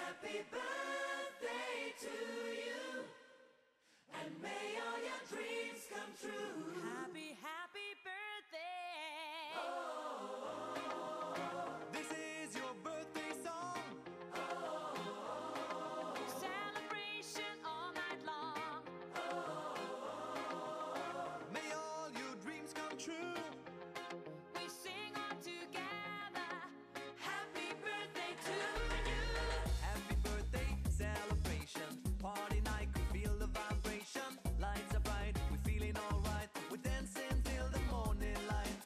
happy birthday to you, and may all your dreams come true. Happy, happy birthday. This is your birthday song. Celebration all night long. May all your dreams come true. We sing all together. Happy birthday to you. Happy birthday celebration. Party night, can feel the vibration. Lights are bright, we're feeling alright. We're dancing till the morning light.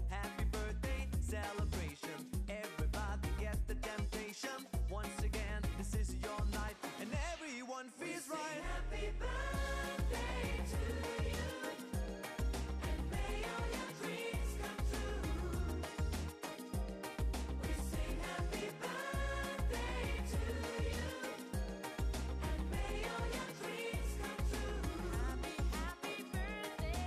Happy birthday celebration. Everybody get the temptation. Once again, this is your night, and everyone feels right. Happy birthday to you, and may all your dreams come true. We sing happy birthday to you, and may all your dreams come true. Happy, happy birthday.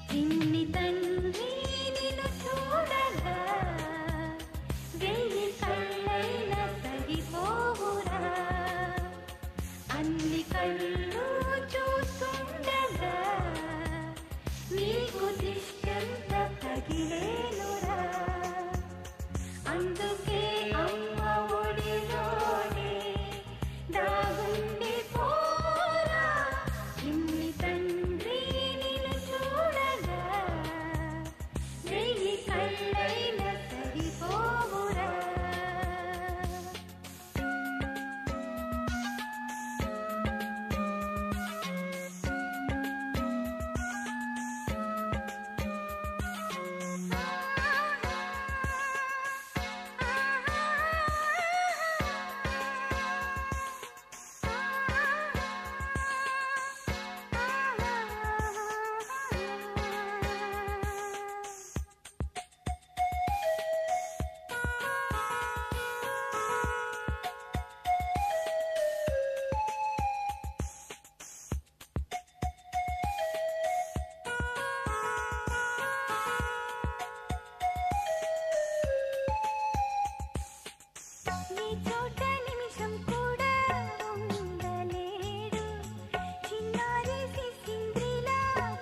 చిన్ని తండ్రి నిన్ను చూడగా వెయ్యి కళ్ళైన సరిపోవురా అన్ని కళ్ళు చూస్తుండగా నీకు దిష్టంత తగిలేనురా అందుకే అమ్మ ఒడిలోనే దాగుండి పోరా చిన్ని తండ్రి నిన్ను చూడగా వెయ్యి కళ్ళైన సరిపోవురా నీ చోట నిమిషం కూడా ఉండలేడు చిన్నారి సిసింద్రిలా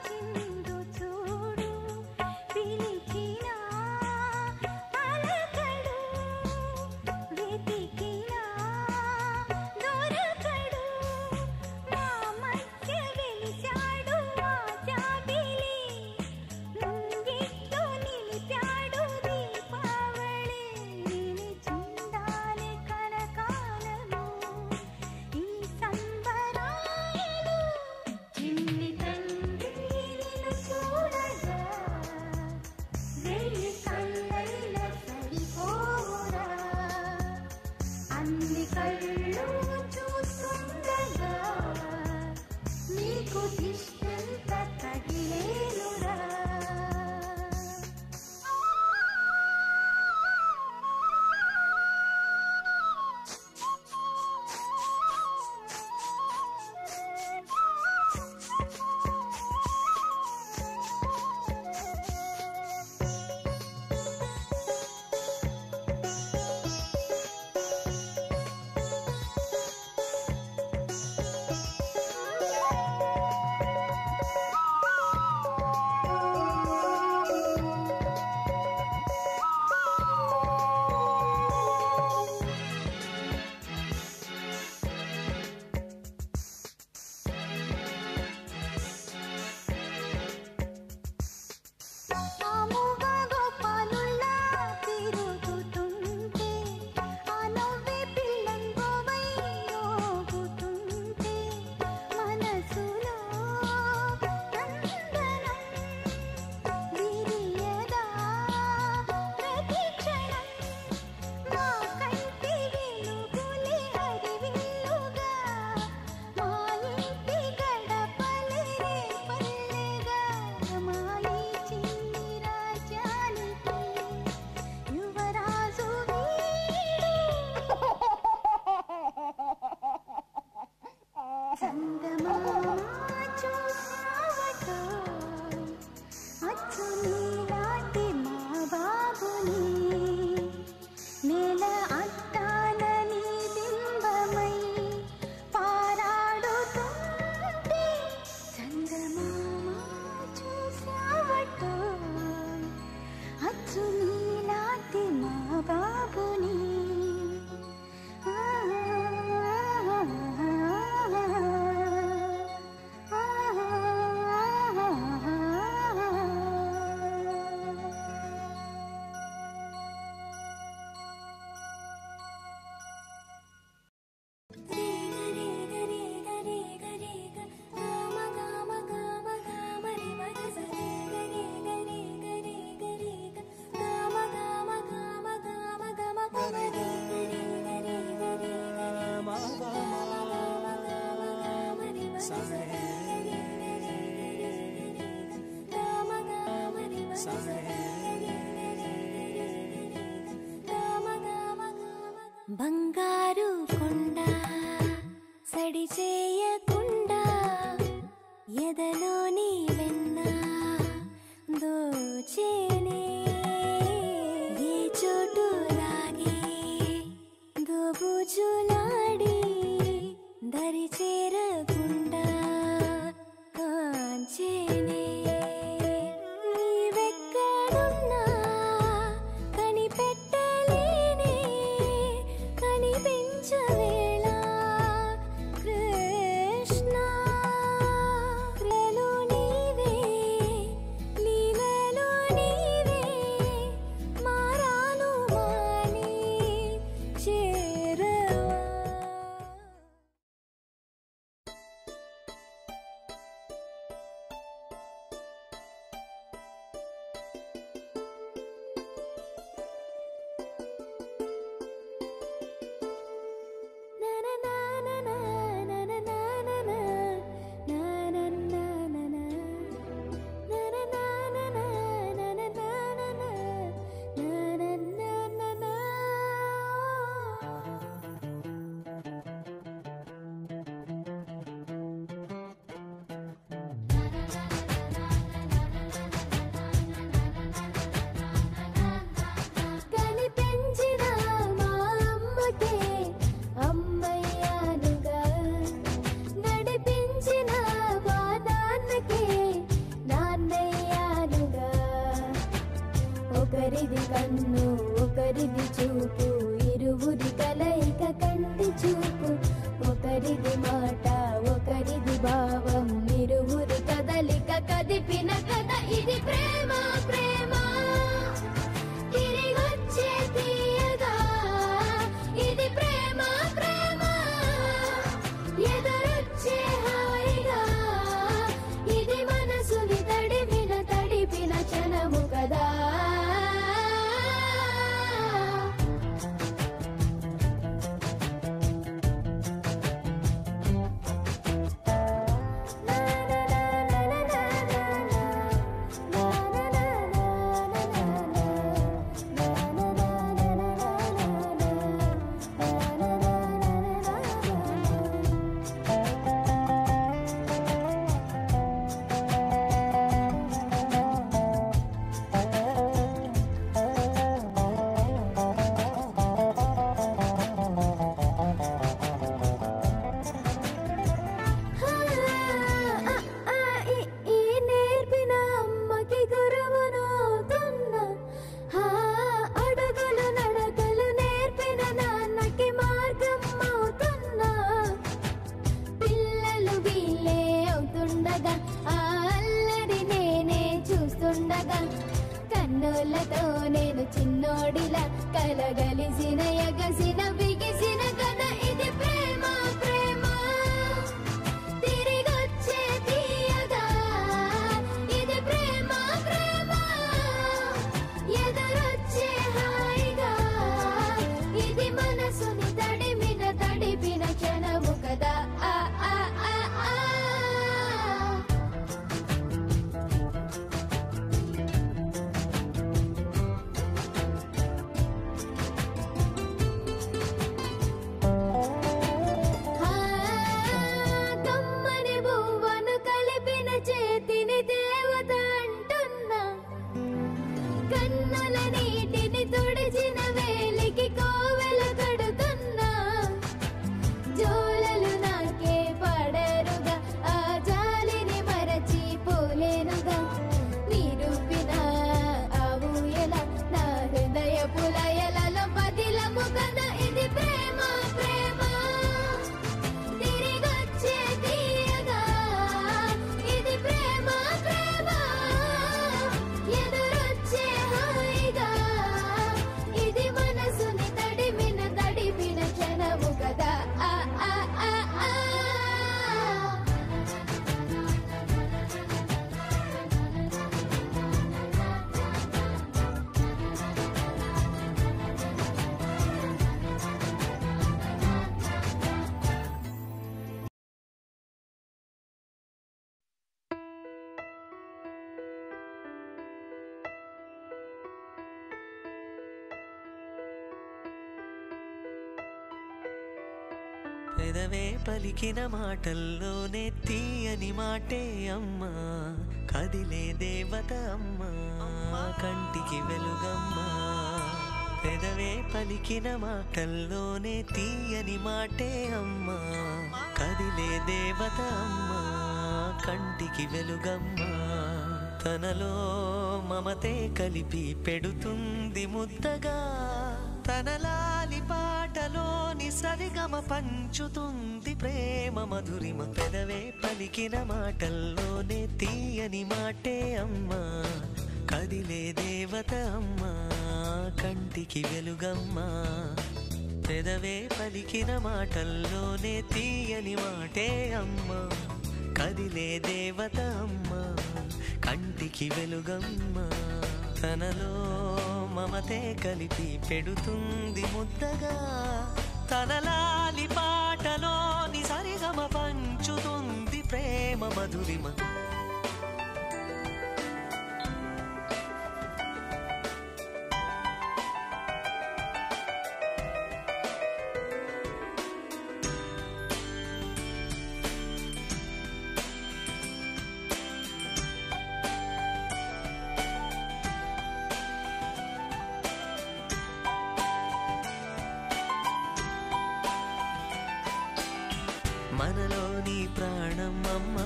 చిందు చూడు పిలిచినా పలకడు వెతికినా దొరకడు మా మధ్య వెలిశాడు ఆ జాబిలి ముంగిట్లో నిలిపాడు దీపావళి నిలిచిందానే కనసాగాలి బంగారు కొండ సడి చేయకుండా ఎదలోని వెన్న దోచేనే ఏ చోటు లాగే దోబుజులాడి దరి చేరకుండా కాంచేనే నీవెక్కడున్నా కనిపెట్టలేనే కనిపించవేళ కృష్ణ క్రియలు నీవే లీలలు నీవే మారాను మాని చేరవా. కనిపించిన మా అమ్మకే అమ్మయ్యానుగా నడిపించిన మా నాన్నకే నాన్నయ్యానుగా ఒకరిది కన్ను ఒకరిది చూపు ఇరువురి కలయిక కంటి చూపు ఒకరిది మాట ఒకరిది భావం ఇరువురి కదలిక కదిపిన కథ ఇది ప్రేమ ప్రేమ తిరిగొచ్చే తీయగా ఇది ప్రేమ ప్రేమ ఎదురొచ్చే హాయిగా ఇది మనసుని తడిపిన క్షణము కదా. ఈ నేర్పిన అమ్మకి గురువునవుతున్నా అడుగులు నడకలు నేర్పిన నాన్నకి మార్గం అవుతున్నా పిల్లలు వీళ్ళే అవుతుండగా ఆ అల్లరి నేనే చూస్తుండగా కన్నులతో నేను చిన్నోడిలా కలగలిసిన ఎగసిన బిగిసిన కథ ఇది ప్రేమ ప్రేమ తిరిగొచ్చే తీయగా ఇది ప్రేమ ప్రేమ ఎదురొచ్చే హాయిగా ఇది మనసుని తడిపిన క్షణము కదా. ఆ ఆ ఆ ఆ పెదవే పలికిన మాటల్లోనే తీయని మాటే అమ్మా కదిలే దేవత అమ్మా కంటికి వెలుగమ్మా పెదవే పలికిన మాటల్లోనే తీయని మాటే అమ్మా కదిలే దేవత అమ్మా కంటికి వెలుగమ్మా తనలో మమతే కలిపి పెడుతుంది ముద్దగా తనలాలి పాటలోని సరిగమ పంచుతుంది ప్రేమ మధురిమ పెదవే పలికిన మాటల్లోనే తీయని మాటే అమ్మా కదిలే దేవత అమ్మా కంటికి వెలుగమ్మా పెదవే పలికిన మాటల్లోనే తీయని మాటే అమ్మా కదిలే దేవత అమ్మా కంటికి వెలుగమ్మా తనలో మమతే కలిపి పెడుతుంది ముద్దగా తనలాలి పాటలోని సరిగమ పంచుతుంది ప్రేమ మధురిమ మనలోని ప్రాణం అమ్మ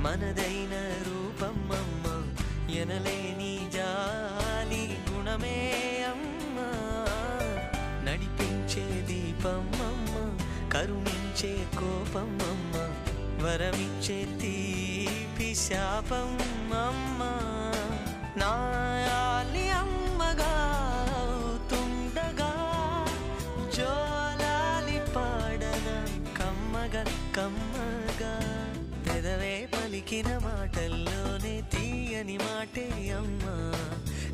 మనదైన రూపం అమ్మ ఎనలేని జాలి గుణమే అమ్మ నడిపించే దీపం అమ్మ కరుణించే కోపం అమ్మ వరమిచ్చే తీపి శాపం అమ్మ నాయాలి అమ్మగా అవుతుండగా జోలాలి పాడన కమ్మగా కమ్మగా పెదవే పలికిన మాటల్లోనే తీయని మాటే అమ్మా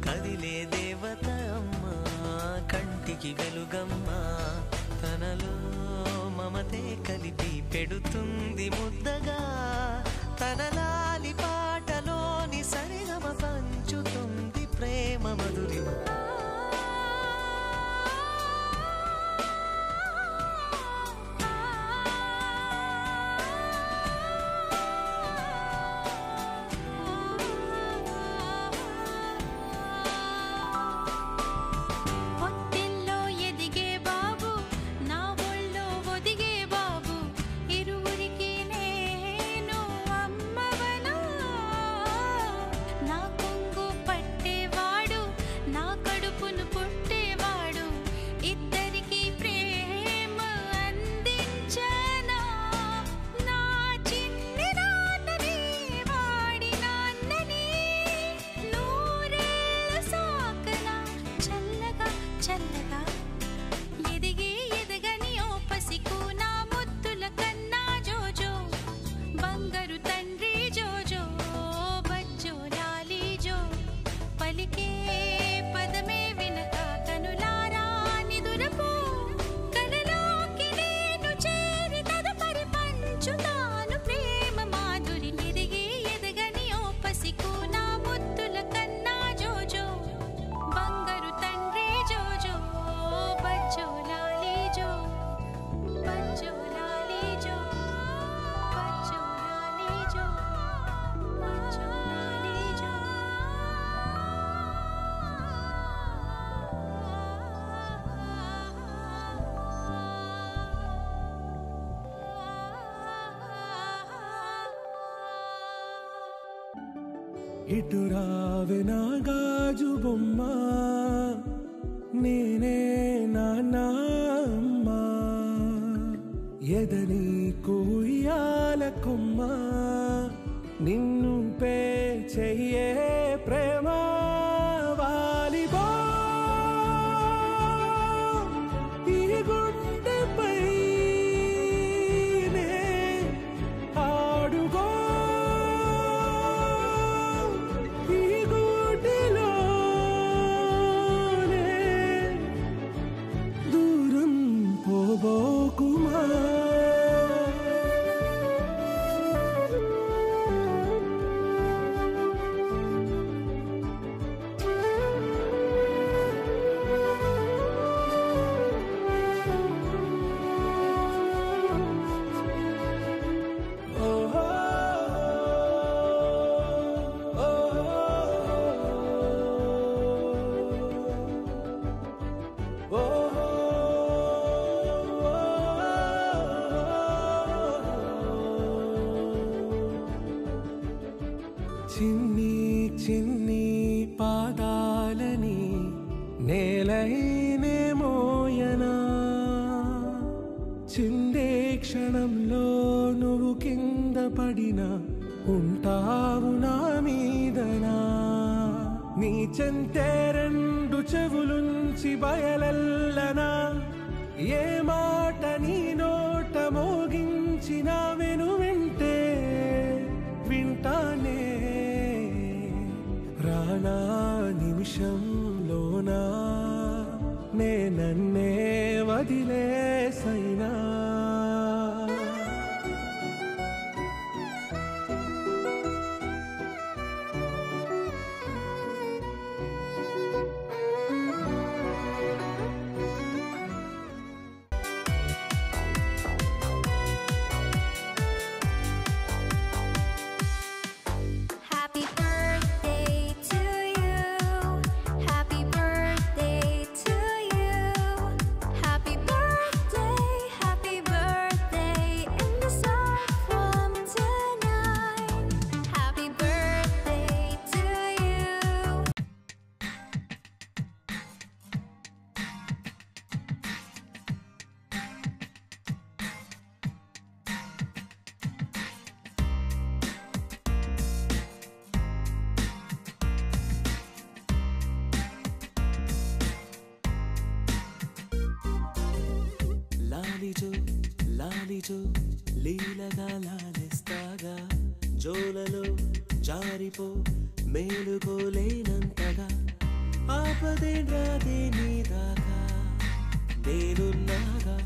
కదిలే దేవత అమ్మా కంటికి వెలుగమ్మా తనలో మమతే కలిపి పెడుతుంది ముద్దగా తనలాలి పాటలోని సరిగమ పంచుతుంది ప్రేమ మధురిమ పొత్తిల్లో ఎదిగే బాబు నా ఒళ్ళో ఒదిగే బాబు ఇరువురికి నేను అమ్మవనా నా కొంగు పట్టేవాడు నా కడుపును పుట్టేవాడు ఇద్దరికి ప్రేమ అందించనా నా చిన్ని నాన్నని వాడి నాన్నని నూరేళ్ళు సాకనా చల్లగా చల్లగా ఎదిగి ఎదగని ఓ పసికు నా ముద్దుల కన్నా జోజో బంగారు తండ్రి జోజో బజ్జో లాలి జో పలికే పదమే వినక కనులారా నిదురపో కలలోకి నేను చేరి తదుపరి పంచుతాను ప్రేమ మాధురి ఎదిగి ఎదగని ఓ పసికు నా ముద్దుల కన్నా జోజో బంగారు తండ్రి జోజో బజ్జో లాలి జో బజ్జో లాలి జో బజ్జో లాలి జో బజ్జో లాలి జో ఇటు రావే నా గాజు బొమ్మ నేనే నాన్నమ్మ ఎదని కుయ్యాల కొమ్మ నిన్ను పే చెయ్యే ప్రేమ వాలిబో ఈ గుండెపై నే ఆడుగో ఈ గుడిలో తలైనే మోయనా చిందే క్షణంలో నువ్వు కింద పడినా ఉంటావు నా మీదనా నీ చెంతే రెండు చెవులుంచి బయలెల్లనా ఏ మాట నీ నోట మోగించిన వెను వింటే వింటానే రానా నిమిషంలోనా నే నన్నే వదిలేసైనా Happy birthday to you. Happy birthday to you. Happy birthday, happy birthday in the sun from tonight. Happy birthday to you. లాలిజో లాలిజో లీలగా లాలిస్తాగా జోలలో జారిపో మేలుకోలేనంతగా ఆపదే రాదే నీ దాకా నేనున్నాగా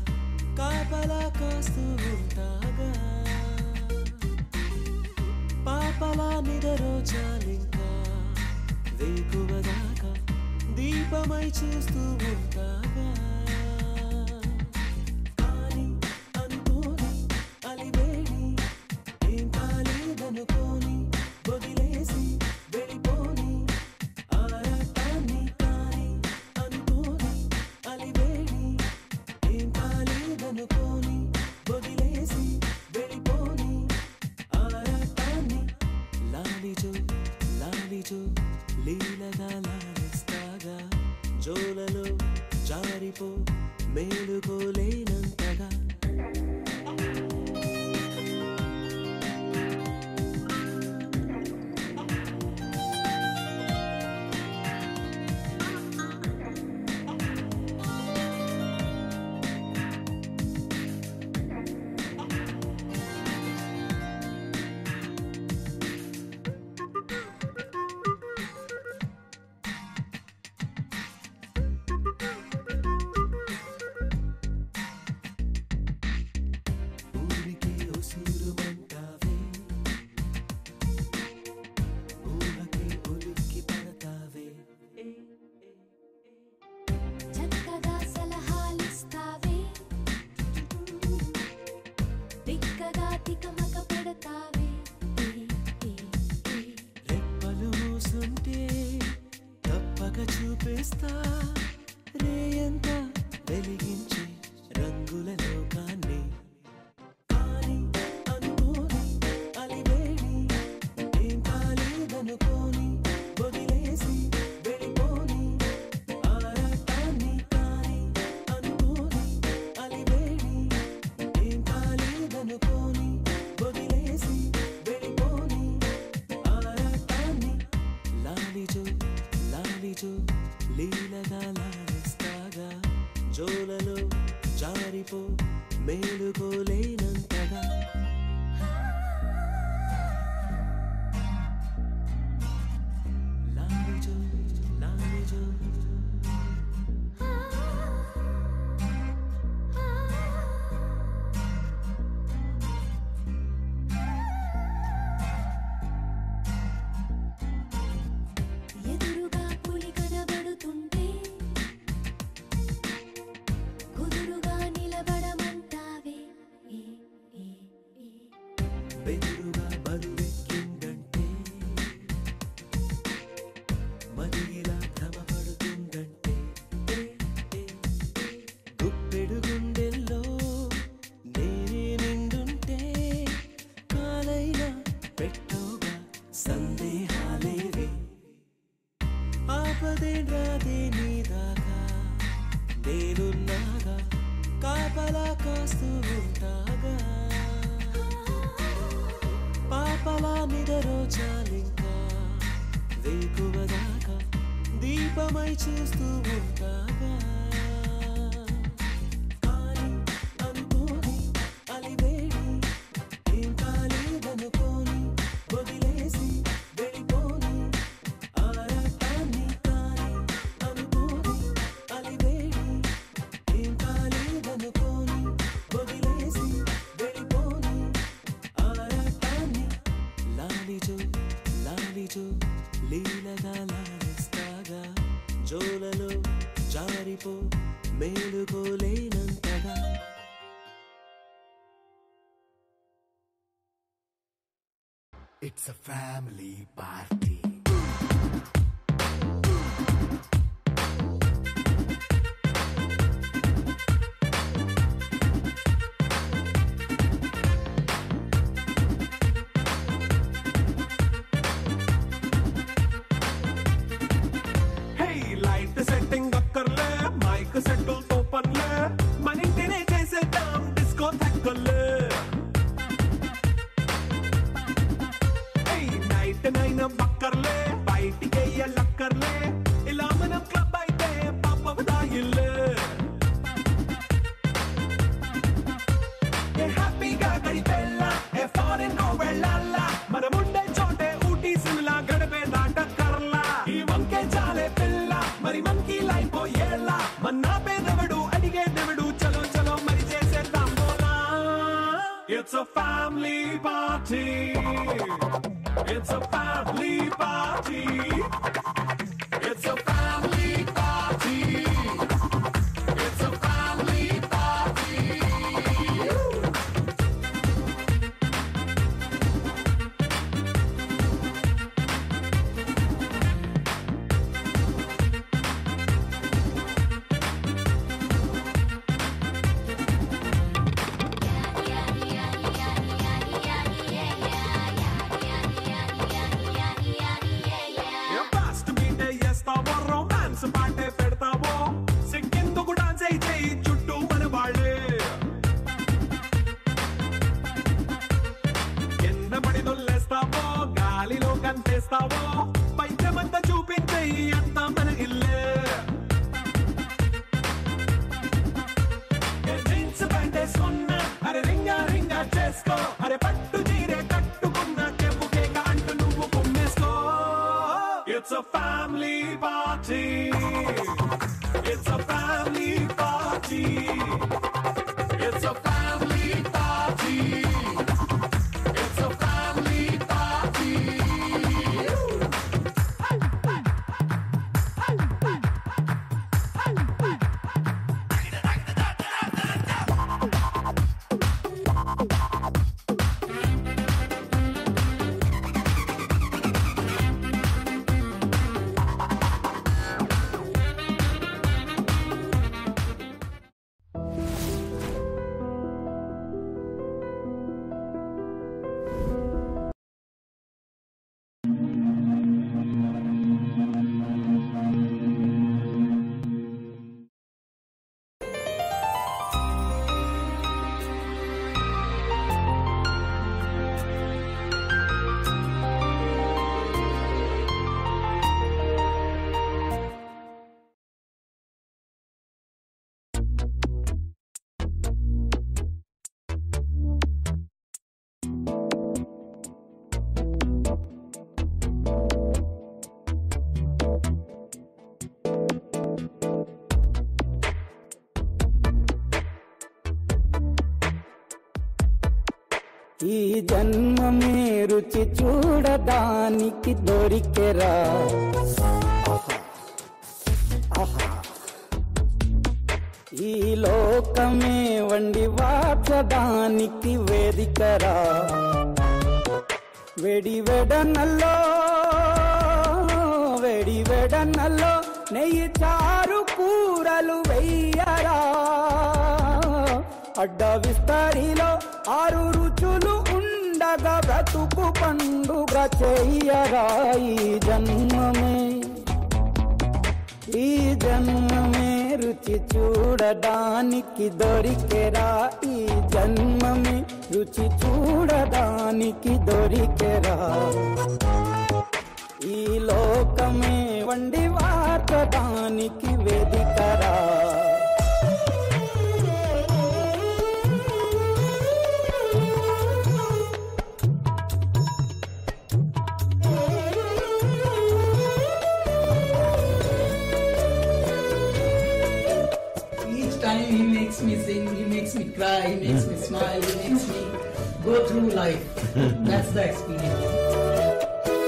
కాపలా కాస్తూ ఉంటాగా పాపలా నిదరోచాలింకా వేకువదాకా దీపమై చూస్తూ ఉంటాగా కాని అనుకోని అలివేణి ఏం కాలేదనుకోని వదిలేసి వెళ్ళిపోని ఆరాటాన్ని కాని అనుకోని అలివేణి ఏం కాలేదనుకోని వదిలేసి వెళ్ళిపోని ఆరాటాన్ని లాలిజో లాలిజో లీలగా లాలిస్తాగా జోలలో జారిపో మేలుకోలేనంతగా ఊరికే ఉసురుమంటావే ఊహకే ఉలిక్కి పడతావే చక్కగా సలహాలిస్తావే తిక్కగా తికమక పెడతావే రెప్పలు మూసుంటే తప్పక చూపిస్తా రేయంత వెలిగించే రంగుల లోకాన్ని కాని అనుకోని అలివేణి ఏం కాలేదనుకోని వదిలేసి వెళ్ళిపోని ఆరాటాన్ని కాని అనుకోని అలివేణి ఏం కాలేదనుకోని వదిలేసి వెళ్ళిపోని ఆరాటాన్ని లాలిజో లాలిజో లీలగా లాలిస్తాగా జోలలో జారిపో మేలుకోలేనంతగా లాలిజో లాలిజో ఎదురుగా పులి కనబడుతుంటే కుదురుగా నిలబడమంటావే ఒక్కరో చాలింకా వేకువదాకా దీపమై చూస్తూ ఉంటాగా కానీ అనుకోని అలివేడి ఏం కాలేదనుకోని వదిలేసి వెళ్ళిపోని ఆరాటాన్ని కానీ అనుకోని అలివేడి ఏం కాలేదనుకోని వదిలేసి వెళ్ళిపోని ఆరాటాన్ని లాలిజో లాలిజో లీలగా లాలిస్తాగా జోలలో జారిపో మేలుకోలేనంతగా It's a family party. Hey, light setting అక్కర్లే మైక్ సెట్టుల్ తో పర్లే మన ఇంటినే చేసేద్దాం డిస్కో థక్కర్లే నైట్ నైన్ బక్కర్లే బయటికి ఎల్లక్కర్లే ఇలా మనం క్లబ్ అయితే పాపదాయిల్లే ఏ హ్యాపీగా గడిపెళ్ళా ఏ ఫారెన్ నో వెళ్ళాలా మనముండే చోటే ఊటీ సిమ్లా గడిపే దాటక్కర్లా ఈ వంకే చాలే పిల్ల మరి మనకి లైఫ్ ఏళ్ళ మన్నా పేదవడు అడిగేదెవడు చలో చలో మరి చేసేద్దాం బోలా it's a family party It's a family party. It's a family party. It's a family party. Romance పాటే పెడతావో సిగ్గెందుకు డాన్స్ అయితే చుట్టూ మన వాళ్ళే కింద పడి దొల్లేస్తావో గాలిలో కంటేస్తావో పైద్యమంతా చూపించే అంతా మన ఇల్లే జీన్స్ ప్యాంట్ వేసుకున్నా అరే రింగా రింగా చేసుకో అరే పట్టు చీరే కట్టుకున్నా కెప్పు కేక అంటూ నువ్వు కుమ్మేసుకో It's a family party. It's a family party. It's a family party. It's a family party. ఈ జన్మమే రుచి చూడడానికి దొరికెరా ఈ లోకమే వండి వాచడానికి వేదికరా వెడి వెడనల్లో నెయ్యి చారు కూరలు వెయ్యరా అడ్డ విస్తరిలో 6 రుచులు ఉండగా బ్రతుకు పండుగ చెయ్యరా ఈ జన్మమే రుచి చూడ చూడడానికి దొరికెరా ఈ జన్మమే రుచి చూడడానికి దొరికెరా ఈ లోకమే వండి వార్చడానికి వేదికరా Each time he makes me sing, he makes me cry, he makes me smile, he makes me go through life. That's the experience.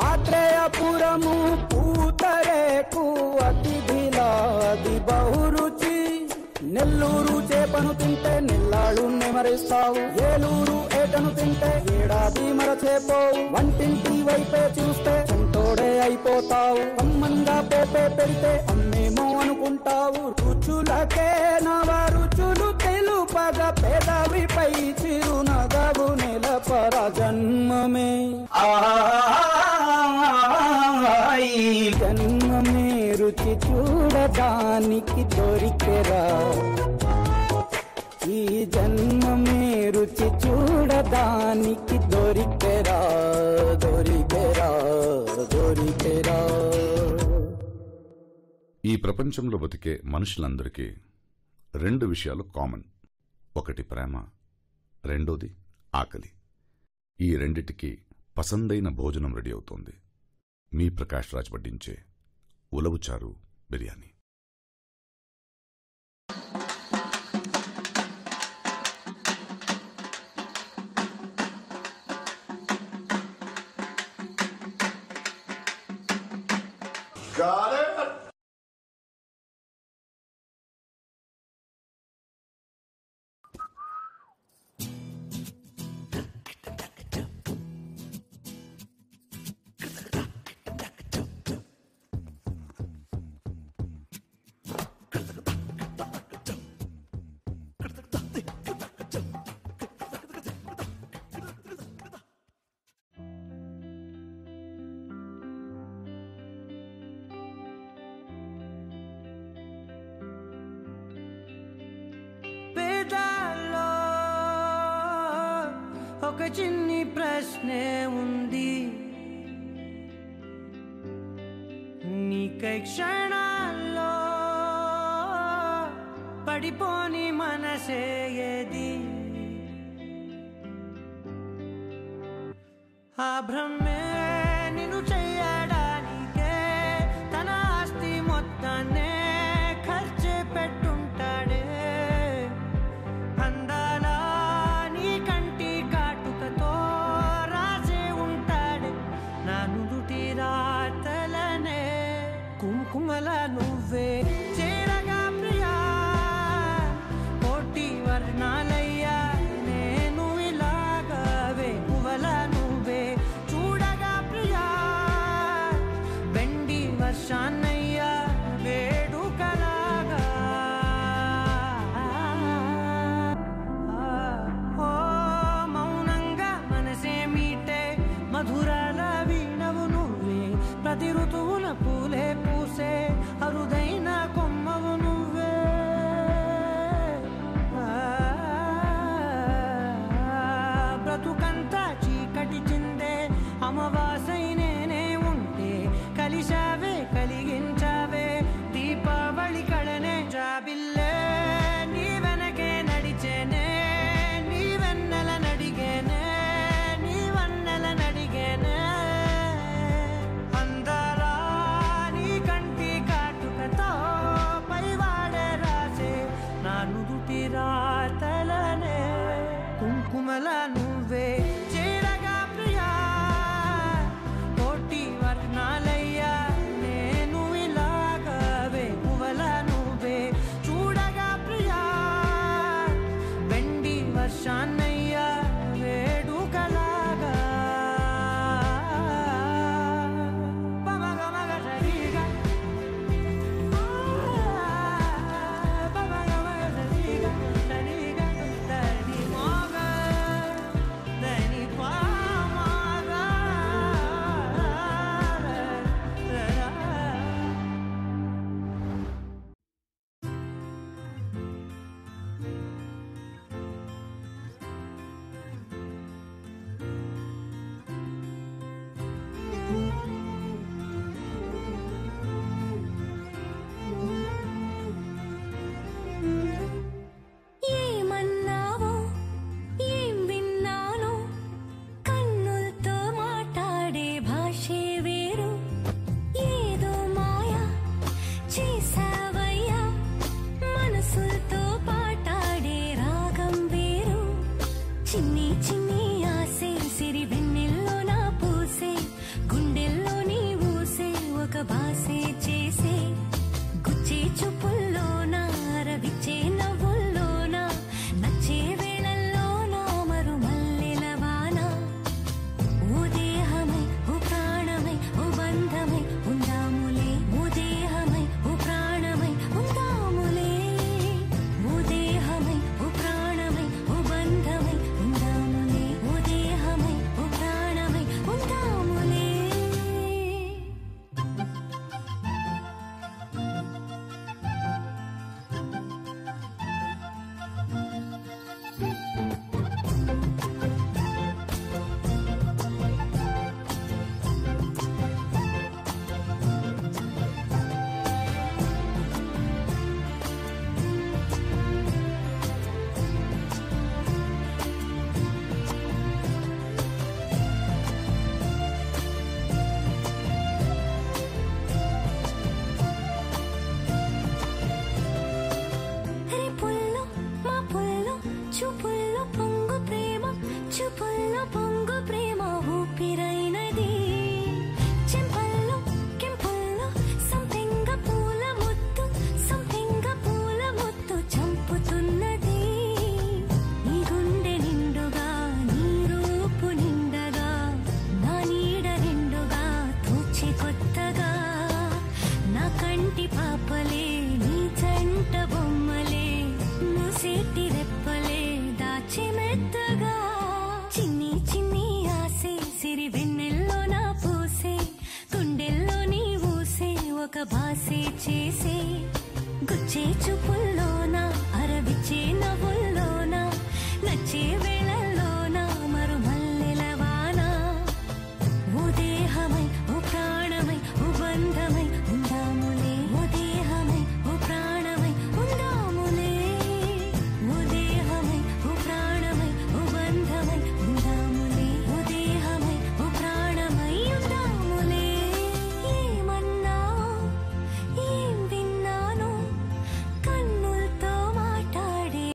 ఆత్రేయపురము పూతరేకు అతిథిలాది బహురుచి Nellore చేపను తింటే నెల్లాళ్ళు నెమరిస్తావు ఏలూరు ఏటను తింటే ఏడాది మరచేపోవు వంటింటి వైపే చూస్తే చెంటోడే అయిపోతావు అమ్మంగా పోపే పెడితే అమ్మేమో అనుకుంటావు రుచులకే నవ రుచులు తెలుపగ పెదవిపై చిరునగవు నెలపర జన్మమే ఈ జన్మమే రుచి చూడడానికి దొరికెరా ఈ జన్మమే రుచి చూడడానికి దొరికెరా దొరికెరా దొరికెరా ఈ ప్రపంచంలో బతికే మనుషులందరికీ రెండు విషయాలు కామన్. ఒకటి ప్రేమ, రెండోది ఆకలి. ఈ రెండిటికి పసందైన భోజనం రెడీ అవుతోంది. మీ ప్రకాష్ రాజ్ వడ్డించే ఉలవచారు బిర్యానీ. పేదాల్లో ఒక చిన్ని ప్రశ్నే ఉంది నీకై క్షణాల్లో పడిపోని మనసే ఏది ఆ భ్రమే నిన్ను చెయ్య